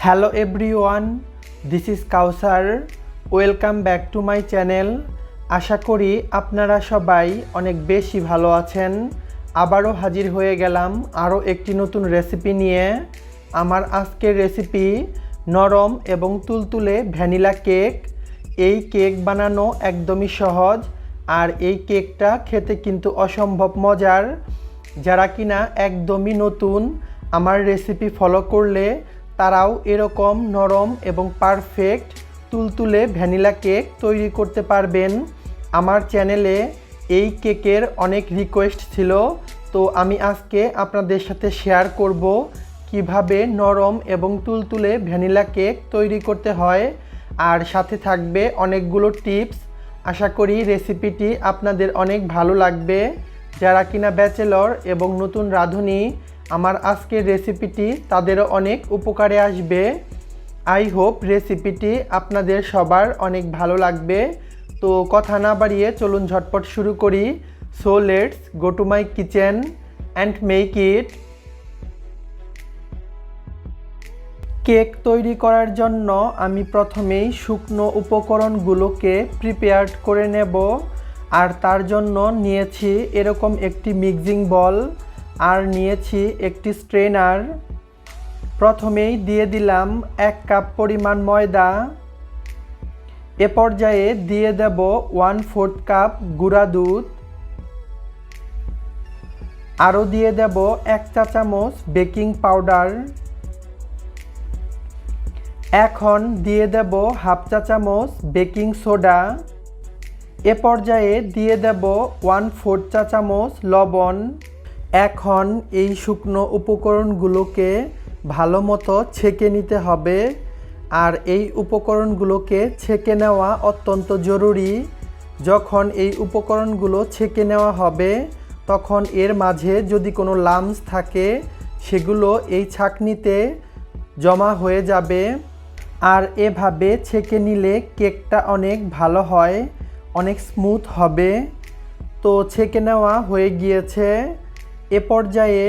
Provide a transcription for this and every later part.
Hello everyone, this is Kausar. Welcome back to my channel. আশা করি আপনারা সবাই অনেক বেশি ভালো আছেন। আবারও হাজির হয়ে গেলাম আরও একটি নতুন রেসিপি নিয়ে। আমার আজকের রেসিপি নরম এবং তুলতুলে ভ্যানিলা কেক। এই কেক বানানো একদমই সহজ, আর এই কেকটা খেতে কিন্তু অসম্ভব মজার। যারা কিনা একদমই নতুন আমার রেসিপি ফলো করলে তারাও এরকম নরম এবং পারফেক্ট তুলতুলে ভ্যানিলা কেক তৈরি করতে পারবেন। আমার চ্যানেলে এই কেকের অনেক রিকোয়েস্ট ছিল, তো আমি আজকে আপনাদের সাথে শেয়ার করব কিভাবে নরম এবং তুলতুলে ভ্যানিলা কেক তৈরি করতে হয়, আর সাথে থাকবে অনেকগুলো টিপস। আশা করি রেসিপিটি আপনাদের অনেক ভালো লাগবে। যারা কিনা ব্যাচেলর এবং নতুন রাঁধুনি, আমার আজকের রেসিপিটি তাদেরও অনেক উপকারে আসবে। আই হোপ রেসিপিটি আপনাদের সবার অনেক ভালো লাগবে। তো কথা না বাড়িয়ে চলুন ঝটপট শুরু করি। So let's go to my kitchen and make it. Cake তৈরি করার জন্য আমি প্রথমেই শুকনো উপকরণগুলোকে প্রিপেয়ার করে নেব। আর তার জন্য নিয়েছি এরকম একটি মিক্সিং বল, আর নিয়েছি একটি স্ট্রেনার। প্রথমেই দিয়ে দিলাম 1 কাপ পরিমাণ ময়দা। এ পর্যায়ে দিয়ে দেব 1/4 কাপ গুঁড়া দুধ। আরও দিয়ে দেব 1 চা চামচ বেকিং পাউডার। এখন দিয়ে দেব 1/2 চা চামচ বেকিং সোডা। এ পর্যায়ে দিয়ে দেব 1/4 চা চামচ লবণ। এখন এই শুকনো উপকরণগুলোকে ভালো মতো ছেঁকে নিতে হবে, আর এই উপকরণগুলোকে ছেঁকে নেওয়া অত্যন্ত জরুরি। যখন এই উপকরণগুলো ছেঁকে নেওয়া হবে তখন এর মাঝে যদি কোনো লাম্পস থাকে সেগুলো এই ছাঁকনিতে জমা হয়ে যাবে। আর এভাবে ছেঁকে নিলে কেকটা অনেক ভালো হয়, অনেক স্মুথ হবে। তো ছেঁকে নেওয়া হয়ে গিয়েছে। এ পর্যায়ে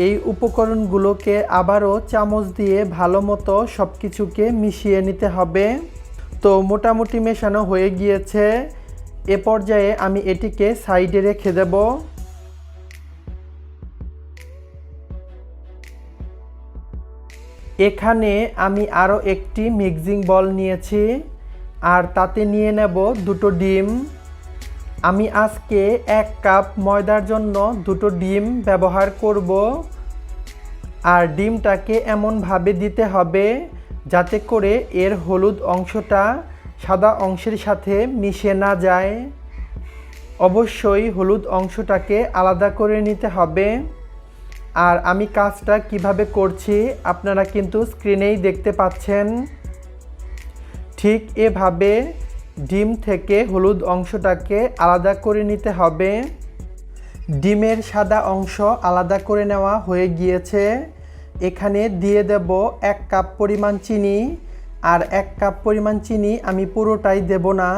এই উপকরণগুলোকে আবারও চামচ দিয়ে ভালো মতো সব কিছুকে মিশিয়ে নিতে হবে। তো মোটামুটি মেশানো হয়ে গিয়েছে। এ পর্যায়ে আমি এটিকে সাইডে রেখে দেব। এখানে আমি আরও একটি মিক্সিং বল নিয়েছি, আর তাতে নিয়ে নেব 2টো ডিম। আমি আজকে 1 কাপ ময়দার জন্য 2টো ডিম ব্যবহার করব। আর ডিমটাকে এমনভাবে দিতে হবে যাতে করে এর হলুদ অংশটা সাদা অংশের সাথে মিশে না যায়। অবশ্যই হলুদ অংশটাকে আলাদা করে নিতে হবে। আর আমি কাজটা কিভাবে করছি আপনারা কিন্তু স্ক্রিনেই দেখতে পাচ্ছেন। ঠিক এভাবে ডিম থেকে হলুদ অংশটাকে আলাদা করে নিতে হবে। ডিমের সাদা অংশ আলাদা করে নেওয়া হয়ে গিয়েছে। এখানে দিয়ে দেব 1 কাপ পরিমাণ চিনি। আর 1 কাপ পরিমাণ চিনি আমি পুরোটাই দেব না,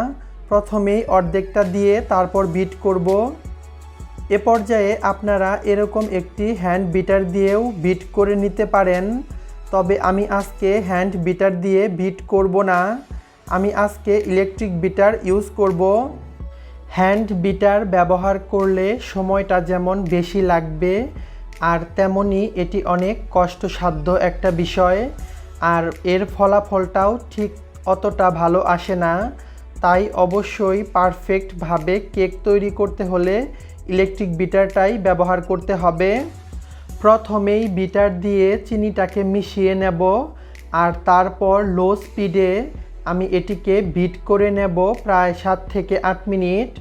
প্রথমেই অর্ধেকটা দিয়ে তারপর বিট করব। এ পর্যায়ে আপনারা এরকম একটি হ্যান্ড বিটার দিয়েও বিট করে নিতে পারেন, তবে আমি আজকে হ্যান্ড বিটার দিয়ে বিট করব না। আমি আজকে ইলেকট্রিক বিটার ইউজ করব। হ্যান্ড বিটার ব্যবহার করলে সময়টা যেমন বেশি লাগবে, আর তেমনি এটি অনেক কষ্টসাধ্য একটা বিষয়, আর এর ফলাফলটাও ঠিক অতটা ভালো আসে না। তাই অবশ্যই পারফেক্টভাবে কেক তৈরি করতে হলে ইলেকট্রিক বিটারটাই ব্যবহার করতে হবে। প্রথমেই বিটার দিয়ে চিনিটাকে মিশিয়ে নেব, আর তারপর লো স্পিডে আমি এটিকে বিট করে নেব প্রায় 7 থেকে 8 মিনিট।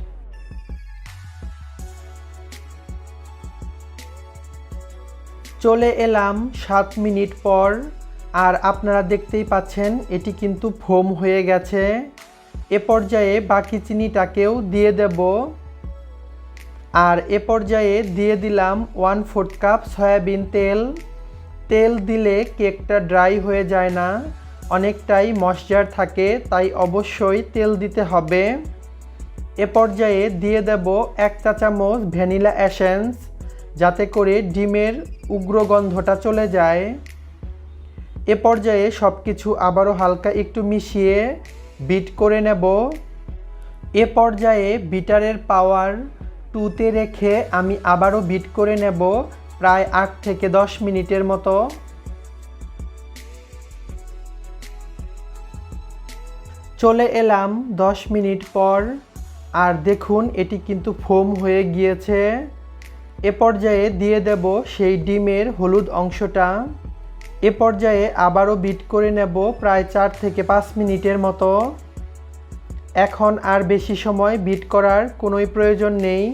চলে এলাম 7 মিনিট পর, আর আপনারা দেখতেই পাচ্ছেন এটি কিন্তু ফোম হয়ে গেছে। এ পর্যায়ে বাকি চিনিটাকেও দিয়ে দেব। আর এ পর্যায়ে দিয়ে দিলাম 1/4 কাপ সয়াবিন তেল। তেল দিলে কেকটা ড্রাই হয়ে যায় না, অনেকটাই ময়েশ্চার থাকে, তাই অবশ্যই তেল দিতে হবে। এ পর্যায়ে দিয়ে দেব 1 চা চামচ ভ্যানিলা এসেন্স, যাতে করে ডিমের উগ্র গন্ধটা চলে যায়। এ পর্যায়ে সব কিছু আবারও হালকা একটু মিশিয়ে বিট করে নেব। এ পর্যায়ে বিটারের পাওয়ার 2তে রেখে আমি আবারও বিট করে নেব প্রায় 8 থেকে 10 মিনিটের মতো। চলে এলাম 10 মিনিট পর, আর দেখুন এটি কিন্তু ফোম হয়ে গিয়েছে। এ পর্যায়ে দিয়ে দেব সেই ডিমের হলুদ অংশটা। এ পর্যায়ে আবারও বিট করে নেব প্রায় 4 থেকে 5 মিনিটের মতো। এখন আর বেশি সময় বিট করার কোনোই প্রয়োজন নেই।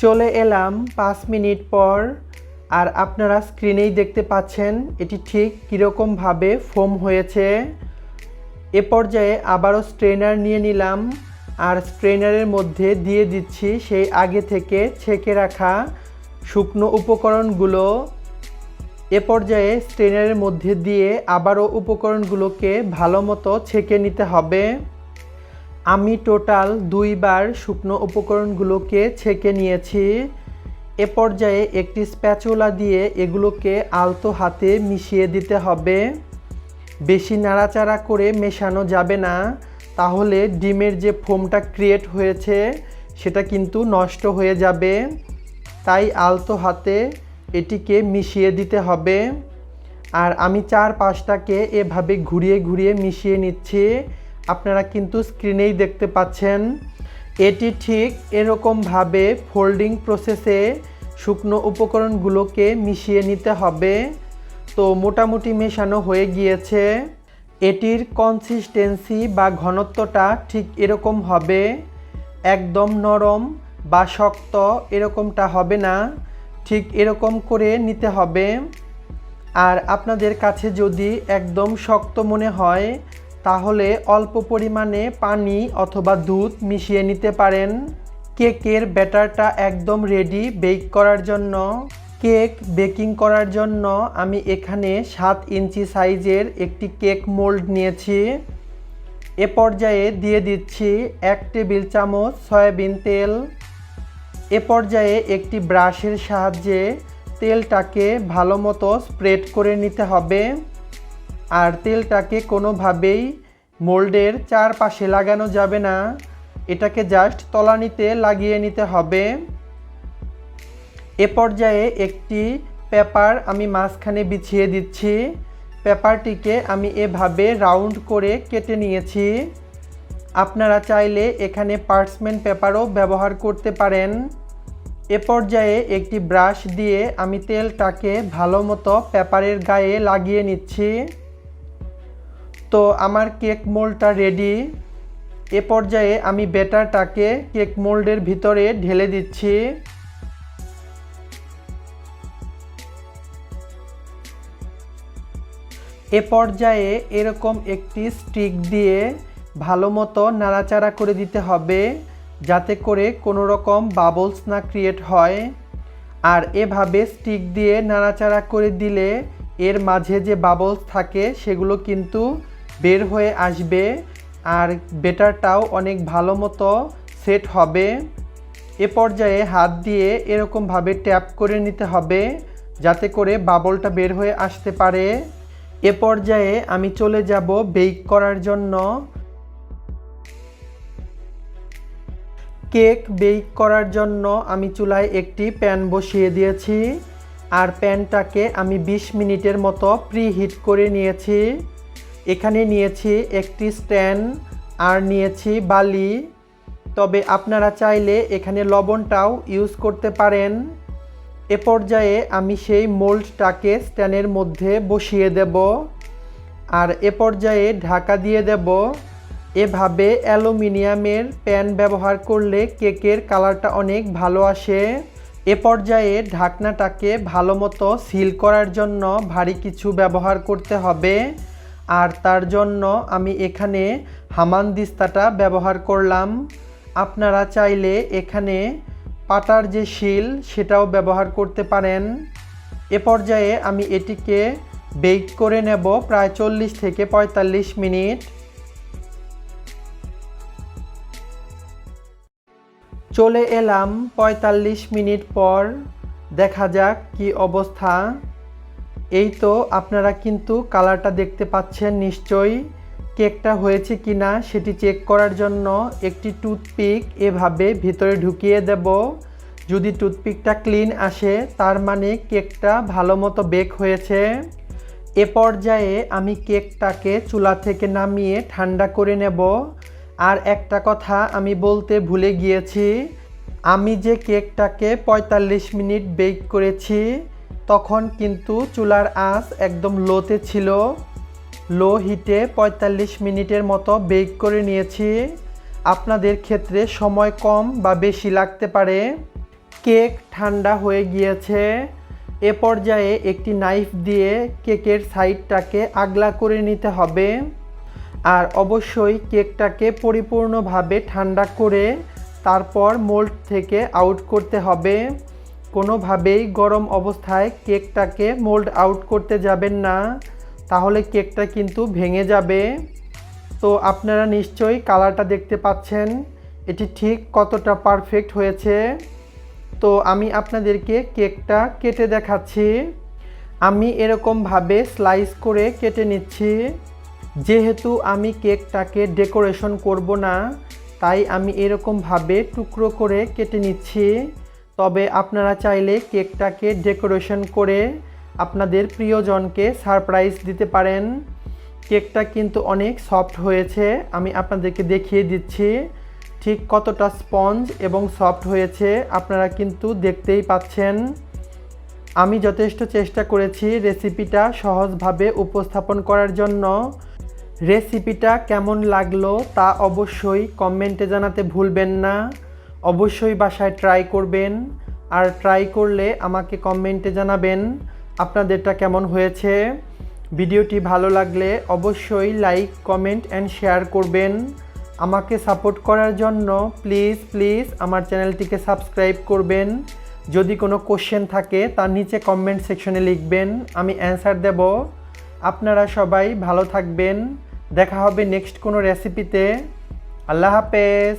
চলে এলাম 5 মিনিট পর, আর আপনারা স্ক্রিনেই দেখতে পাচ্ছেন এটি ঠিক কীরকমভাবে ফোম হয়েছে। এ পর্যায়ে আবারও স্ট্রেনার নিয়ে নিলাম, আর স্ট্রেনারের মধ্যে দিয়ে দিচ্ছি সেই আগে থেকে ছেঁকে রাখা শুকনো উপকরণগুলো। এ পর্যায়ে স্ট্রেনারের মধ্যে দিয়ে আবারও উপকরণগুলোকে ভালো মতো ছেঁকে নিতে হবে। আমি টোটাল 2 বার শুকনো উপকরণগুলোকে ছেঁকে নিয়েছি। এ পর্যায়ে একটি স্প্যাচুলা দিয়ে এগুলোকে আলতো হাতে মিশিয়ে দিতে হবে। বেশি নাড়াচাড়া করে মেশানো যাবে না, তাহলে ডিমের যে ফোমটা ক্রিয়েট হয়েছে সেটা কিন্তু নষ্ট হয়ে যাবে। তাই আলতো হাতে এটিকে মিশিয়ে দিতে হবে। আর আমি 4-5টাকে এভাবে ঘুরিয়ে ঘুরিয়ে মিশিয়ে নিচ্ছি। আপনারা কিন্তু স্ক্রিনেই দেখতে পাচ্ছেন। এটি ঠিক এরকমভাবে ফোল্ডিং প্রসেসে শুকনো উপকরণগুলোকে মিশিয়ে নিতে হবে। তো মোটামুটি মেশানো হয়ে গিয়েছে। এটির কনসিস্টেন্সি বা ঘনত্বটা ঠিক এরকম হবে। একদম নরম বা শক্ত এরকমটা হবে না, ঠিক এরকম করে নিতে হবে। আর আপনাদের কাছে যদি একদম শক্ত মনে হয় তাহলে অল্প পরিমাণে পানি অথবা দুধ মিশিয়ে নিতে পারেন। কেকের ব্যাটারটা একদম রেডি বেক করার জন্য। কেক বেকিং করার জন্য আমি এখানে 7 ইঞ্চি সাইজের একটি কেক মোল্ড নিয়েছি। এ পর্যায়ে দিয়ে দিচ্ছি 1 টেবিল চামচ সয়াবিন তেল। এ পর্যায়ে একটি ব্রাশের সাহায্যে তেলটাকে ভালো মতো স্প্রেড করে নিতে হবে। আর তেলটাকে কোনোভাবেই মোল্ডের চারপাশে লাগানো যাবে না, এটাকে জাস্ট তলানিতে লাগিয়ে নিতে হবে। এ পর্যায়ে একটি পেপার আমি মাঝখানে বিছিয়ে দিচ্ছি। পেপারটিকে আমি এভাবে রাউন্ড করে কেটে নিয়েছি। আপনারা চাইলে এখানে পার্চমেন্ট পেপারও ব্যবহার করতে পারেন। এ পর্যায়ে একটি ব্রাশ দিয়ে আমি তেলটাকে ভালো মতো পেপারের গায়ে লাগিয়ে নিচ্ছি। তো আমার কেক মোল্ডটা রেডি। এ পর্যায়ে আমি ব্যাটারটাকে কেক মোল্ডের ভিতরে ঢেলে দিচ্ছি। এ পর্যায়ে এরকম একটি স্টিক দিয়ে ভালো মতো নাড়াচাড়া করে দিতে হবে, যাতে করে কোনো রকম বাবলস না ক্রিয়েট হয়। আর এভাবে স্টিক দিয়ে নাড়াচাড়া করে দিলে এর মাঝে যে বাবলস থাকে সেগুলো কিন্তু বের হয়ে আসবে, আর ব্যাটারটাও অনেক ভালো মতো সেট হবে। এ পর্যায়ে হাত দিয়ে এরকমভাবে ট্যাপ করে নিতে হবে, যাতে করে বাবলটা বের হয়ে আসতে পারে। এ পর্যায়ে আমি চলে যাব বেক করার জন্য। কেক বেক করার জন্য আমি চুলায় একটি প্যান বসিয়ে দিয়েছি, আর প্যানটাকে আমি 20 মিনিটের মতো প্রিহিট করে নিয়েছি। এখানে নিয়েছি একটি স্ট্যান্ড আর নিয়েছি বালি, তবে আপনারা চাইলে এখানে লবণটাও ইউজ করতে পারেন। এ পর্যায়ে আমি সেই মোল্ডটাকে স্ট্যান্ডের মধ্যে বসিয়ে দেব, আর এ পর্যায়ে ঢাকা দিয়ে দেব। এভাবে অ্যালুমিনিয়ামের প্যান ব্যবহার করলে কেকের কালারটা অনেক ভালো আসে। এ পর্যায়ে ঢাকনাটাকে ভালো মতো সিল করার জন্য ভারী কিছু ব্যবহার করতে হবে, আর তার জন্য আমি এখানে হামানদিস্তাটা ব্যবহার করলাম। আপনারা চাইলে এখানে পাটার যে শিল সেটাও ব্যবহার করতে পারেন। এ পর্যায়ে আমি এটিকে বেক করে নেব প্রায় 40 থেকে 45 মিনিট। চলে এলাম ৪৫ মিনিট পর, দেখা যাক কি অবস্থা। এই তো আপনারা কিন্তু কালারটা দেখতে পাচ্ছেন নিশ্চয়ই। কেকটা হয়েছে কিনা সেটি চেক করার জন্য একটি টুথপিক এভাবে ভিতরে ঢুকিয়ে দেব। যদি টুথপিকটা ক্লিন আসে তার মানে কেকটা ভালো মতো বেক হয়েছে। এ পর্যায়ে আমি কেকটাকে চুলা থেকে নামিয়ে ঠান্ডা করে নেব। আর একটা কথা আমি বলতে ভুলে গিয়েছি, আমি যে কেকটাকে ৪৫ মিনিট বেক করেছি তখন কিন্তু চুলার আঁচ একদম লোতে ছিল। লো হিটে ৪৫ মিনিটের মতো বেক করে নিয়েছি। আপনাদের ক্ষেত্রে সময় কম বা বেশি লাগতে পারে। কেক ঠান্ডা হয়ে গিয়েছে। এ পর্যায়ে একটি নাইফ দিয়ে কেকের সাইডটাকে আগলা করে নিতে হবে। আর অবশ্যই কেকটাকে পরিপূর্ণভাবে ঠান্ডা করে তারপর মোল্ড থেকে আউট করতে হবে। কোনোভাবেই গরম অবস্থায় কেকটাকে মোল্ড আউট করতে যাবেন না, তাহলে কেকটা কিন্তু ভেঙে যাবে। তো আপনারা নিশ্চয়ই কালারটা দেখতে পাচ্ছেন এটি ঠিক কতটা পারফেক্ট হয়েছে। তো আমি আপনাদেরকে কেকটা কেটে দেখাচ্ছি। আমি এরকমভাবে স্লাইস করে কেটে নিচ্ছি। যেহেতু আমি কেকটাকে ডেকোরেশন করব না, তাই আমি এরকমভাবে টুকরো করে কেটে নিচ্ছি। তবে আপনারা চাইলে কেকটাকে ডেকোরেশন করে আপনাদের প্রিয়জনকে সারপ্রাইজ দিতে পারেন। কেকটা কিন্তু অনেক সফট হয়েছে, আমি আপনাদেরকে দেখিয়ে দিচ্ছি ঠিক কতটা স্পঞ্জ এবং সফট হয়েছে, আপনারা কিন্তু দেখতেই পাচ্ছেন। আমি যথেষ্ট চেষ্টা করেছি রেসিপিটা সহজভাবে উপস্থাপন করার জন্য। রেসিপিটা কেমন লাগলো তা অবশ্যই কমেন্টে জানাতে ভুলবেন না। অবশ্যই বাসায় ট্রাই করবেন, আর ট্রাই করলে আমাকে কমেন্টে জানাবেন আপনাদেরটা কেমন হয়েছে। ভিডিওটি ভালো লাগলে অবশ্যই লাইক, কমেন্ট অ্যান্ড শেয়ার করবেন। আমাকে সাপোর্ট করার জন্য প্লিজ আমার চ্যানেলটিকে সাবস্ক্রাইব করবেন। যদি কোনো কোশ্চেন থাকে তার নিচে কমেন্ট সেকশনে লিখবেন, আমি অ্যান্সার দেব। আপনারা সবাই ভালো থাকবেন। দেখা হবে নেক্সট কোনো রেসিপিতে। আল্লাহ হাফেজ।